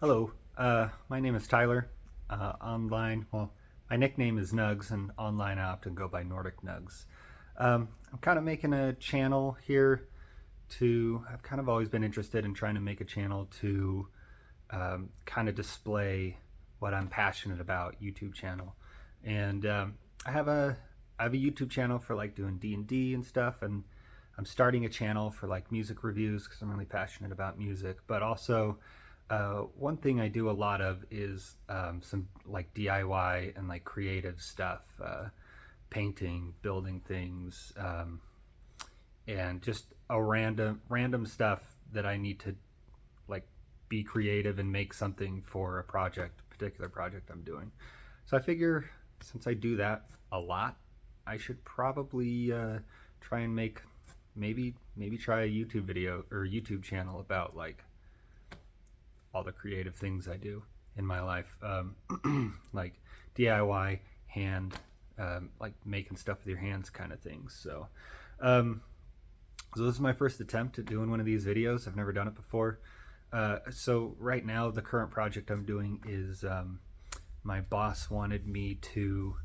Hello, my name is Tyler. Well, my nickname is Nugs, and online I often go by Nordic Nugs. I'm kind of making a channel here I've kind of always been interested in trying to make a channel to kind of display what I'm passionate about, YouTube channel. And I have a YouTube channel for like doing D&D and stuff, and I'm starting a channel for like music reviews because I'm really passionate about music, but also one thing I do a lot of is some like DIY and like creative stuff, painting, building things, and just a random stuff that I need to like be creative and make something for particular project I'm doing. So I figure since I do that a lot, I should probably try and make maybe try a YouTube video or YouTube channel about like all the creative things I do in my life, like DIY, like making stuff with your hands kind of things. So this is my first attempt at doing one of these videos. I've never done it before. So right now, the current project I'm doing is my boss wanted me to.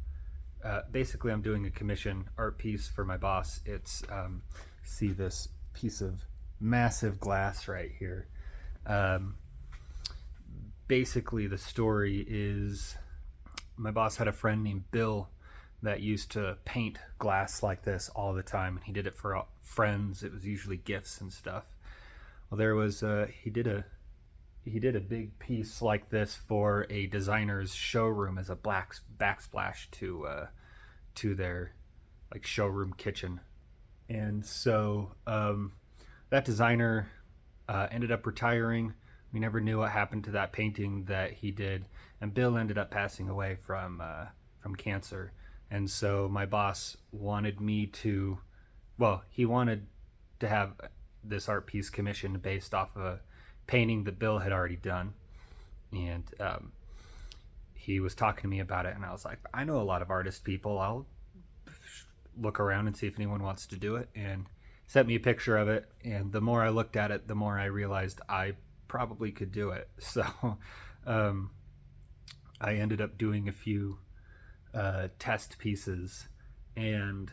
Basically, I'm doing a commission art piece for my boss. It's see this piece of massive glass right here. Basically, the story is my boss had a friend named Bill that used to paint glass like this all the time, and he did it for friends. It was usually gifts and stuff. Well, there was he did a big piece like this for a designer's showroom as a black backsplash to their like showroom kitchen, and so that designer ended up retiring. We never knew what happened to that painting that he did, and Bill ended up passing away from cancer. And so my boss wanted me to, well, he wanted to have this art piece commissioned based off of a painting that Bill had already done. And he was talking to me about it, and I was like, I know a lot of artist people. I'll look around and see if anyone wants to do it. And sent me a picture of it, and the more I looked at it, the more I realized I probably could do it. So I ended up doing a few test pieces and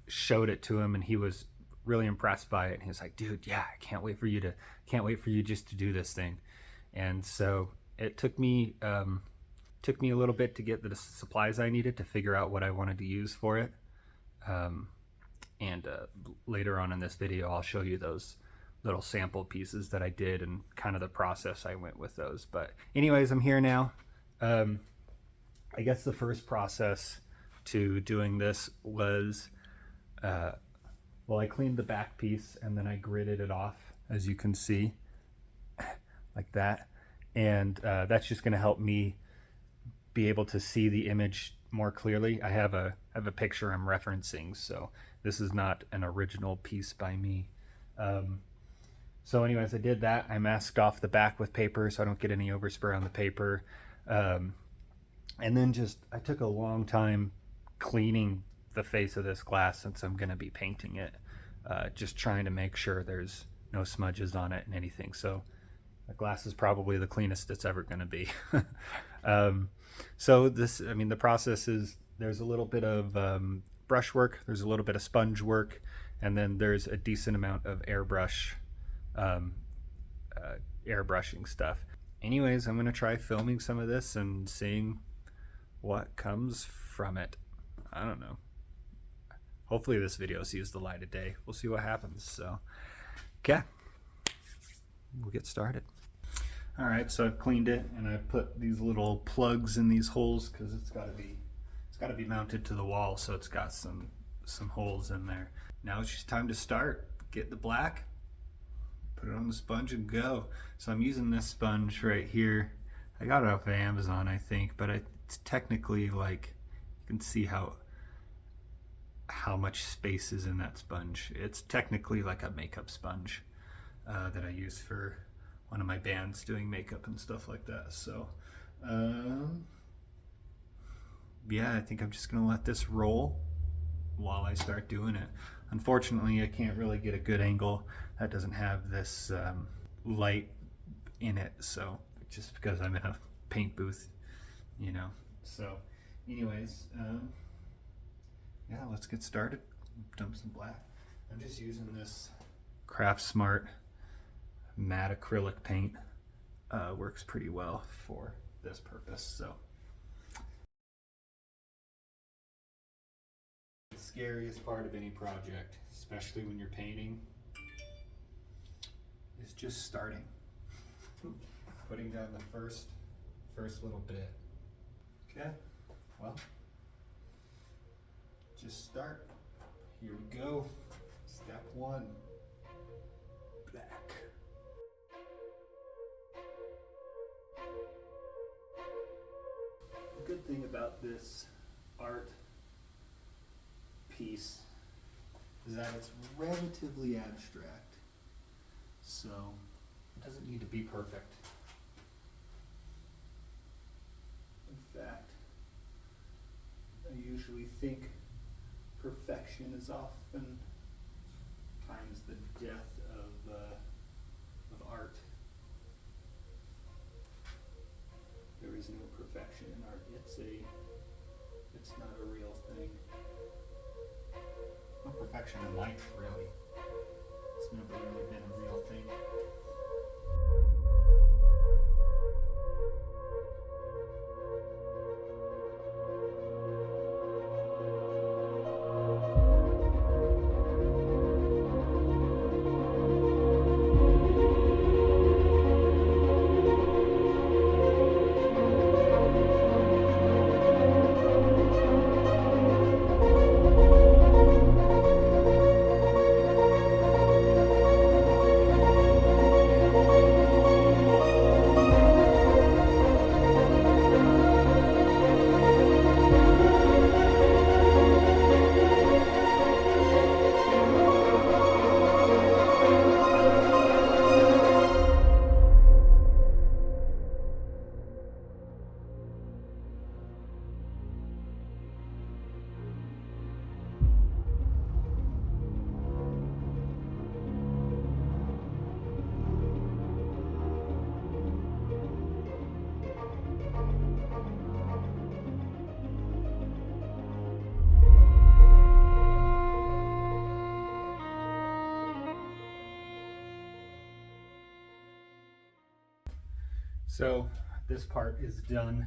showed it to him, and he was really impressed by it. And he was like, "Dude, yeah, I can't wait for you just to do this thing." And so it took me a little bit to get the supplies I needed to figure out what I wanted to use for it. And later on in this video, I'll show you those little sample pieces that I did and kind of the process I went with those. But anyways, I'm here now. I guess the first process to doing this was, well, I cleaned the back piece and then I gridded it off, as you can see, like that. And that's just going to help me be able to see the image more clearly. I have a picture I'm referencing, so this is not an original piece by me. So anyways, I did that. I masked off the back with paper so I don't get any overspray on the paper. And then I took a long time cleaning the face of this glass since I'm going to be painting it, just trying to make sure there's no smudges on it and anything. So the glass is probably the cleanest it's ever going to be. So the process is there's a little bit of brush work, there's a little bit of sponge work, and then there's a decent amount of airbrushing stuff. Anyways, I'm going to try filming some of this and seeing what comes from it. I don't know. Hopefully this video sees the light of day. We'll see what happens. So, okay, we'll get started. All right, so I've cleaned it and I've put these little plugs in these holes because it's got to be mounted to the wall, so it's got some holes in there. Now it's just time to start. Get the black, put it on the sponge and go. So I'm using this sponge right here. I got it off of Amazon, I think, but it's technically like, you can see how much space is in that sponge. It's technically like a makeup sponge that I use for one of my bands doing makeup and stuff like that. So yeah, I think I'm just gonna let this roll while I start doing it. Unfortunately, I can't really get a good angle that doesn't have this light in it, so just because I'm in a paint booth, you know. So anyways, yeah, let's get started. Dump some black. I'm just using this Craft Smart matte acrylic paint. Works pretty well for this purpose. So the scariest part of any project, especially when you're painting, is just starting. Putting down the first little bit. Okay, well, just start. Here we go. Step one, black. The good thing about this art piece is that it's relatively abstract, so it doesn't need to be perfect. In fact, I usually think perfection is often times the death of art. There is no perfection in art. It's not a real thing. No perfection in life, really. It's never really been a real thing. So this part is done.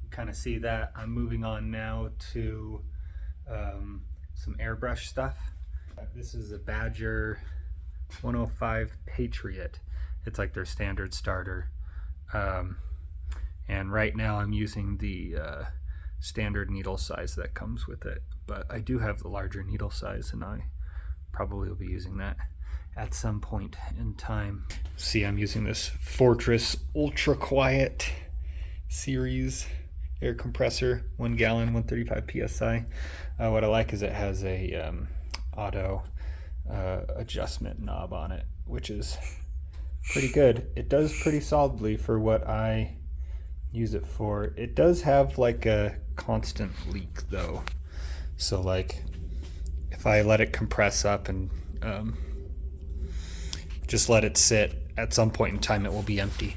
You kind of see that. I'm moving on now to some airbrush stuff. This is a Badger 105 Patriot. It's like their standard starter. And right now I'm using the standard needle size that comes with it. But I do have the larger needle size, and I probably will be using that at some point in time. See, I'm using this Fortress Ultra Quiet series air compressor, 1 gallon, 135 psi. What I like is it has a auto adjustment knob on it, which is pretty good. It does pretty solidly for what I use it for. It does have like a constant leak though, so like if I let it compress up and just let it sit, at some point in time it will be empty.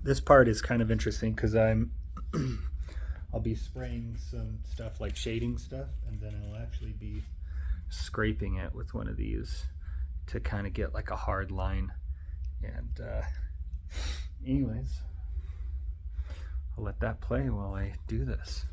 This part is kind of interesting because I'll be spraying some stuff like shading stuff, and then I'll actually be scraping it with one of these to kind of get like a hard line. And anyways, I'll let that play while I do this.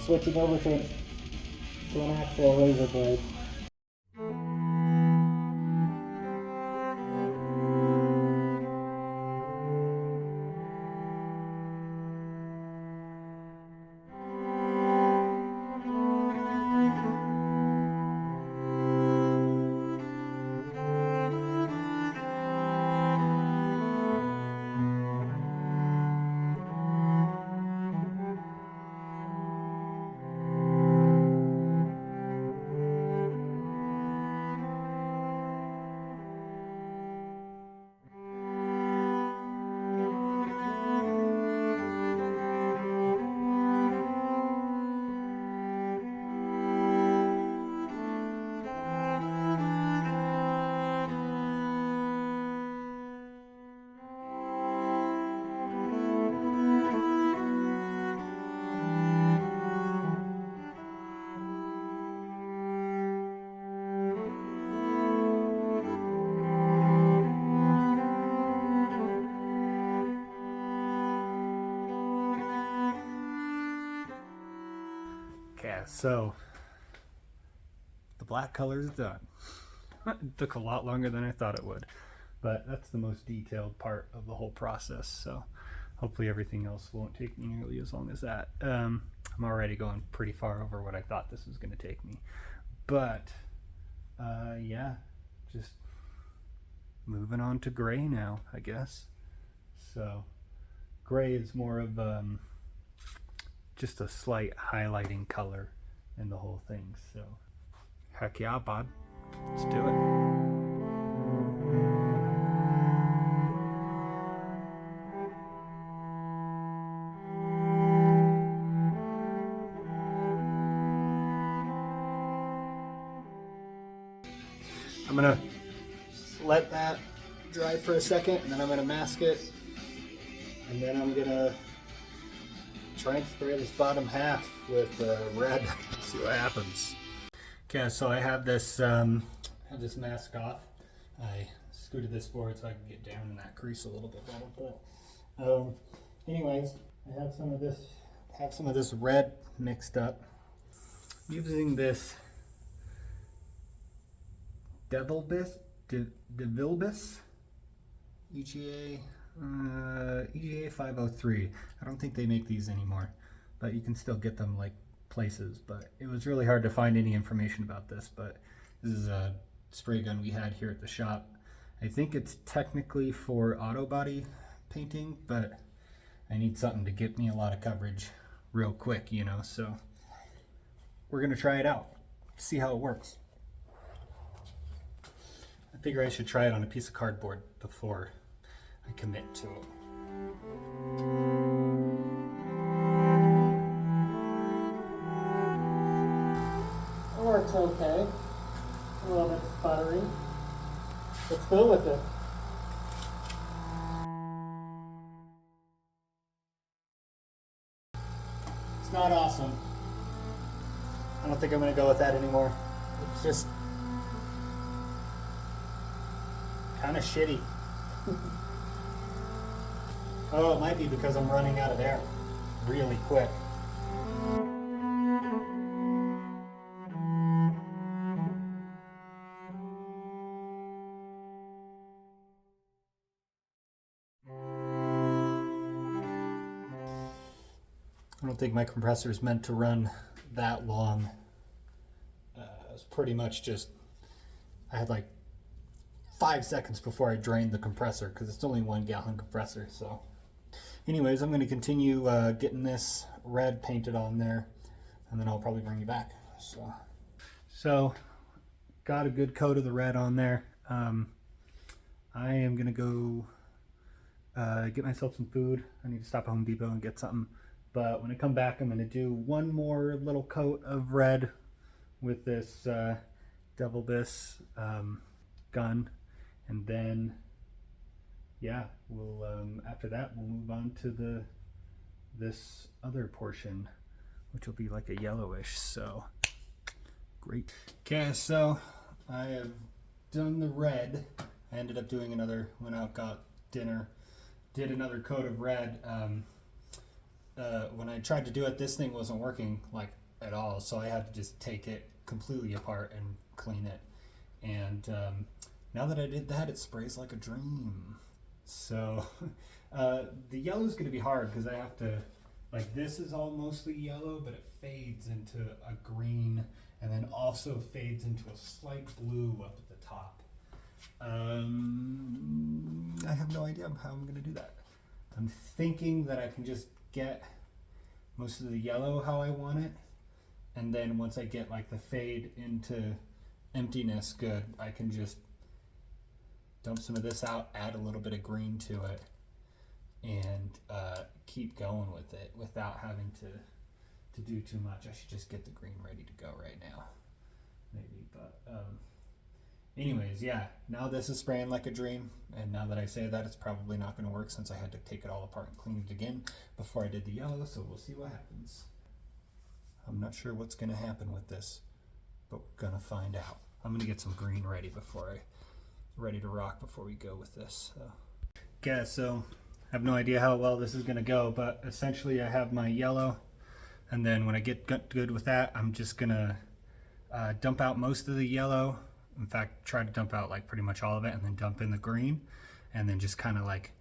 Switching over to an actual razor blade. Okay, so the black color is done. It took a lot longer than I thought it would, but that's the most detailed part of the whole process. So hopefully everything else won't take me nearly as long as that. I'm already going pretty far over what I thought this was going to take me, but yeah, just moving on to gray now, I guess. So gray is more of just a slight highlighting color in the whole thing. So heck yeah, bud, let's do it. I'm gonna let that dry for a second, and then I'm gonna mask it, and then I'm gonna try and spray this bottom half with red. See what happens. Okay, so I have this mask off. I scooted this forward so I can get down in that crease a little bit better. But anyways, I have some of this red mixed up. Using this Devilbus EGA 503. I don't think they make these anymore, but you can still get them like places. But it was really hard to find any information about this. But this is a spray gun we had here at the shop. I think it's technically for auto body painting, but I need something to get me a lot of coverage real quick, you know. So we're gonna try it out, see how it works. I figure I should try it on a piece of cardboard before I commit to it. It works okay. A little bit sputtery. Let's go with it. It's not awesome. I don't think I'm going to go with that anymore. It's just kind of shitty. Oh, it might be because I'm running out of air really quick. I don't think my compressor is meant to run that long. It was pretty much just, I had like 5 seconds before I drained the compressor because it's only 1 gallon compressor. So anyways, I'm going to continue getting this red painted on there, and then I'll probably bring you back. So got a good coat of the red on there. I am going to go get myself some food. I need to stop at Home Depot and get something. But when I come back, I'm going to do one more little coat of red with this Devilbus gun. And then, yeah, we'll after that we'll move on to this other portion, which will be like a yellowish. So great. Okay, so I have done the red. I ended up doing another, went out, got dinner, did another coat of red. When I tried to do it, this thing wasn't working like at all, so I had to just take it completely apart and clean it. And now that I did that, it sprays like a dream. So the yellow is going to be hard because I have to, like, this is all mostly yellow, but it fades into a green and then also fades into a slight blue up at the top. I have no idea how I'm going to do that. I'm thinking that I can just get most of the yellow how I want it, and then once I get like the fade into emptiness good, I can just dump some of this out, add a little bit of green to it, and keep going with it without having to do too much. I should just get the green ready to go right now, maybe. But anyways, yeah, now this is spraying like a dream, and now that I say that, it's probably not going to work since I had to take it all apart and clean it again before I did the yellow, so we'll see what happens. I'm not sure what's going to happen with this, but we're going to find out. I'm going to get some green ready ready to rock before we go with this. Okay, so I have no idea how well this is going to go, but essentially I have my yellow And then when I get good with that, I'm just gonna dump out most of the yellow. In fact, try to dump out like pretty much all of it, and then dump in the green, and then just kind of like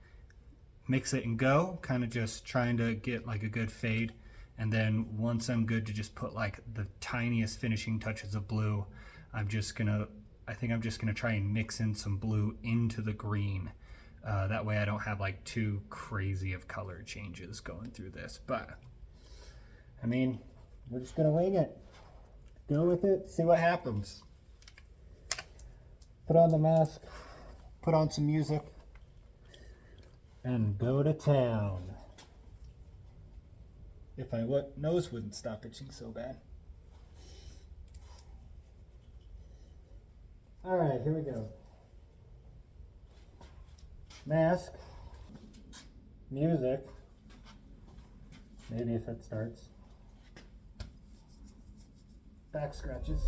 mix it and go, kind of just trying to get like a good fade. And then once I'm good to just put like the tiniest finishing touches of blue, I think I'm just gonna try and mix in some blue into the green. That way I don't have like too crazy of color changes going through this. But I mean, we're just gonna wing it. Go with it, see what happens. Put on the mask, put on some music, and go to town. If my nose wouldn't stop itching so bad. All right, here we go. Mask, music, maybe if it starts. Back scratches.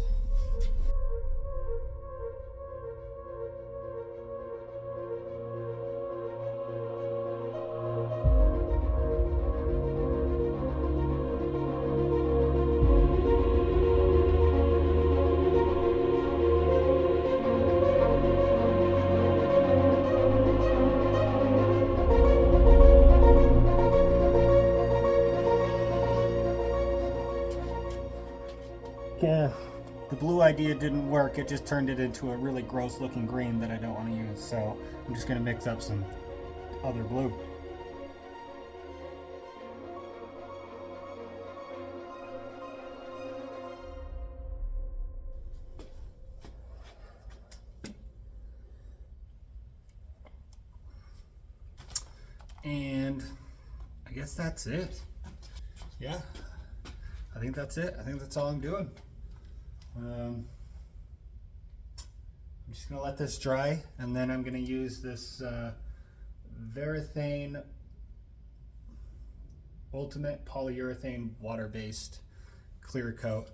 Yeah, the blue idea didn't work. It just turned it into a really gross looking green that I don't want to use. So I'm just going to mix up some other blue. And I guess that's it. Yeah, I think that's it. I think that's all I'm doing. I'm just gonna let this dry, and then I'm gonna use this Varathane Ultimate Polyurethane Water-Based clear coat.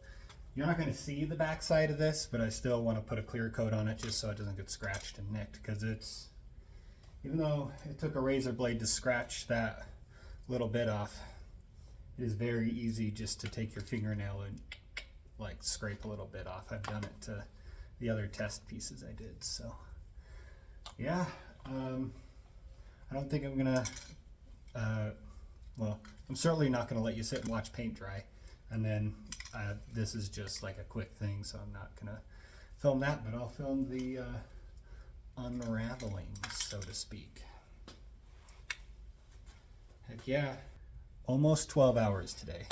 You're not gonna see the back side of this, but I still want to put a clear coat on it just so it doesn't get scratched and nicked, because it's, even though it took a razor blade to scratch that little bit off, it is very easy just to take your fingernail and like scrape a little bit off. I've done it to the other test pieces I did. So yeah, I don't think I'm gonna, well, I'm certainly not gonna let you sit and watch paint dry. And then this is just like a quick thing, so I'm not gonna film that, but I'll film the unraveling, so to speak. Heck yeah. Almost 12 hours today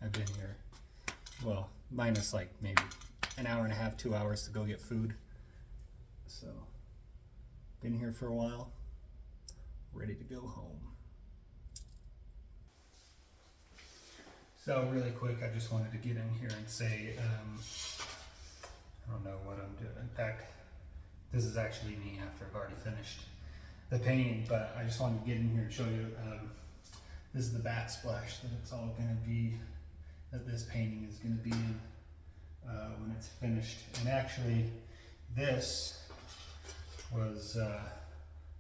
I've been here. Well, minus like maybe an hour and a half, 2 hours to go get food. So, been here for a while, ready to go home. So really quick, I just wanted to get in here and say, I don't know what I'm doing. In fact, this is actually me after I've already finished the painting, but I just wanted to get in here and show you, this is the backsplash that it's all gonna be, that this painting is gonna be in when it's finished. And actually, this was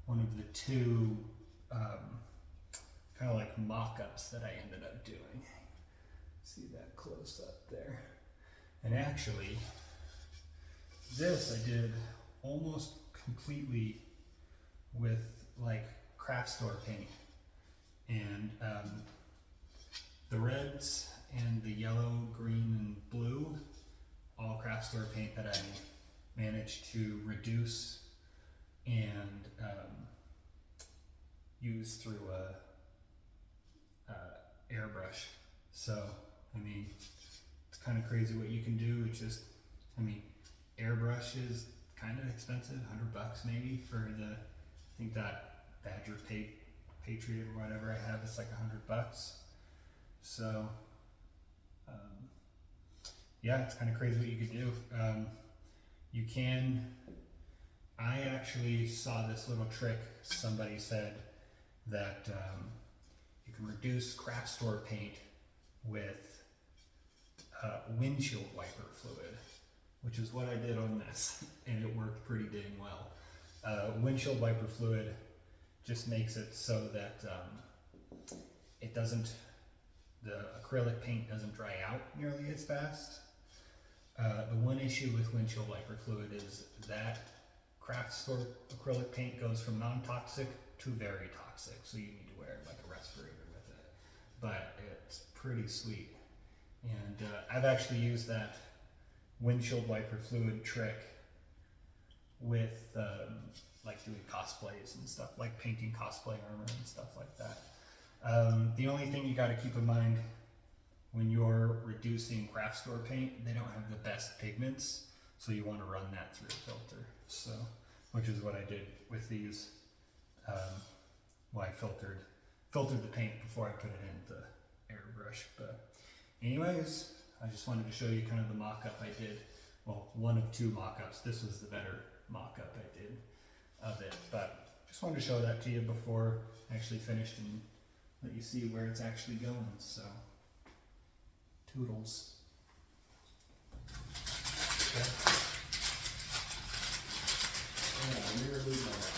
one of the two kind of like mock-ups that I ended up doing. See that close up there. And actually, this I did almost completely with like craft store paint. And the reds and the yellow, green, and blue, all craft store paint that I managed to reduce and use through a airbrush. So, I mean, it's kind of crazy what you can do. It's just, I mean, airbrush is kind of expensive, $100 maybe for the, I think that Badger Patriot or whatever I have, it's like $100. So, yeah, it's kind of crazy what you could do. You can, I actually saw this little trick. Somebody said that you can reduce craft store paint with windshield wiper fluid, which is what I did on this, and it worked pretty dang well. Windshield wiper fluid just makes it so that it doesn't the acrylic paint doesn't dry out nearly as fast. The one issue with windshield wiper fluid is that craft store acrylic paint goes from non-toxic to very toxic, so you need to wear like a respirator with it. But it's pretty sweet. And I've actually used that windshield wiper fluid trick with like doing cosplays and stuff, like painting cosplay armor and stuff like that. The only thing you got to keep in mind when you're reducing craft store paint, they don't have the best pigments, so you want to run that through a filter. So, which is what I did with these. Well, I filtered the paint before I put it in the airbrush. But anyways, I just wanted to show you kind of the mock-up I did. Well, one of two mock-ups. This was the better mock-up I did of it. But just wanted to show that to you before I actually finished and let you see where it's actually going. So, toodles. Okay. Yeah, really nice.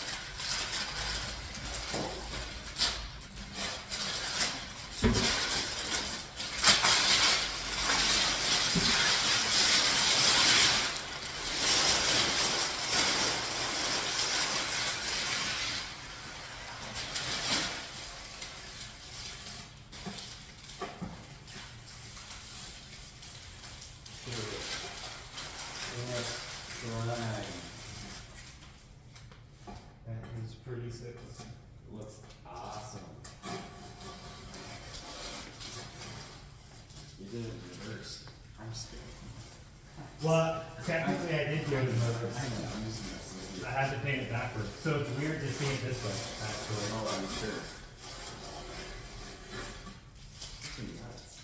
That is pretty sick. Looks awesome. You did it in reverse. I'm scared. Well, technically I did do it in reverse. I know, I'm just messing with you. I had to paint it backwards, so it's weird to see it this way, actually. Oh, I'm sure. Pretty nuts.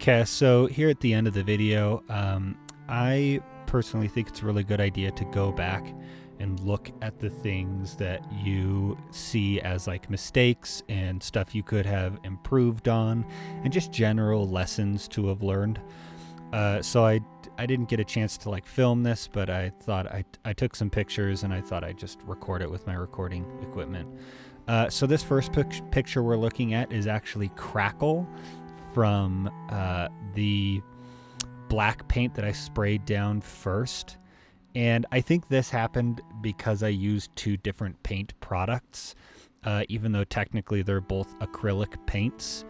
Okay, so here at the end of the video, I personally think it's a really good idea to go back and look at the things that you see as like mistakes and stuff you could have improved on, and just general lessons to have learned. So I didn't get a chance to like film this, but I thought I took some pictures and I thought I'd just record it with my recording equipment. So this first picture we're looking at is actually Crackle from the black paint that I sprayed down first. And I think this happened because I used two different paint products, even though technically they're both acrylic paints.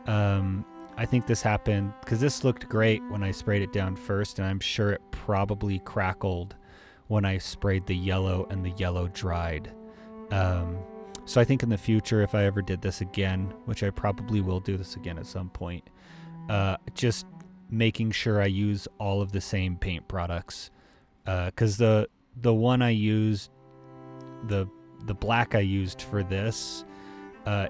I think this happened because this looked great when I sprayed it down first, and I'm sure it probably crackled when I sprayed the yellow and the yellow dried. So I think in the future, if I ever did this again, which I probably will do this again at some point, just making sure I use all of the same paint products. Because the one I used, the black I used for this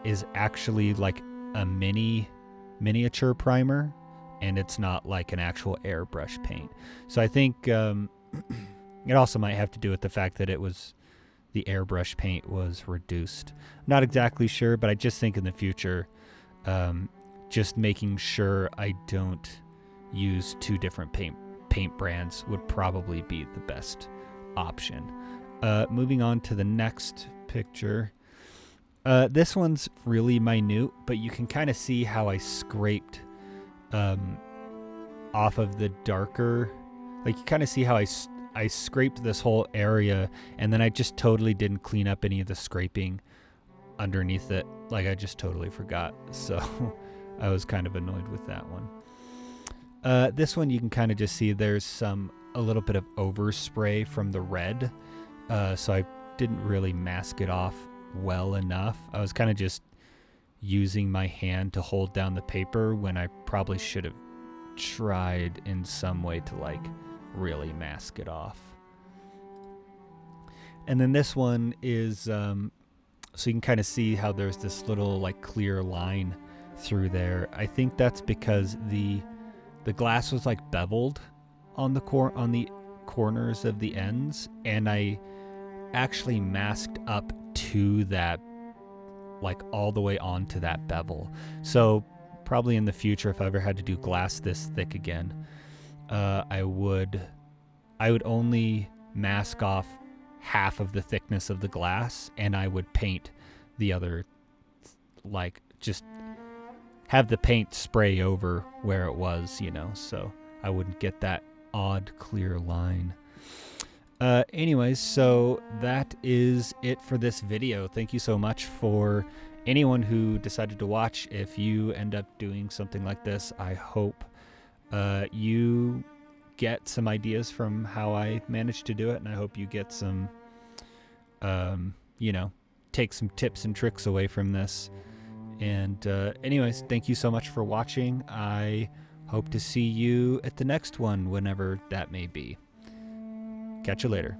is actually like a miniature primer, and it's not like an actual airbrush paint. So I think it also might have to do with the fact that the airbrush paint was reduced. I'm not exactly sure, but I just think in the future, just making sure I don't use two different paint brands would probably be the best option. Moving on to the next picture. This one's really minute, but you can kind of see how I scraped off of the darker Like you kind of see how I scraped this whole area, and then I just totally didn't clean up any of the scraping underneath it. Like I just totally forgot. So I was kind of annoyed with that one. This one you can kind of just see there's a little bit of overspray from the red. So I didn't really mask it off well enough. I was kind of just using my hand to hold down the paper when I probably should have tried in some way to like really mask it off. And then this one is so you can kind of see how there's this little like clear line through there. I think that's because the glass was like beveled on the corners of the ends, and I actually masked up to that, like all the way onto that bevel. So probably in the future, if I ever had to do glass this thick again, I would only mask off half of the thickness of the glass, and I would paint the other, like just have the paint spray over where it was, you know, so I wouldn't get that odd clear line. Anyways, so that is it for this video. Thank you so much for anyone who decided to watch. If you end up doing something like this, I hope you get some ideas from how I managed to do it, and I hope you get some, you know, take some tips and tricks away from this. And anyways, thank you so much for watching. I hope to see you at the next one, whenever that may be. Catch you later.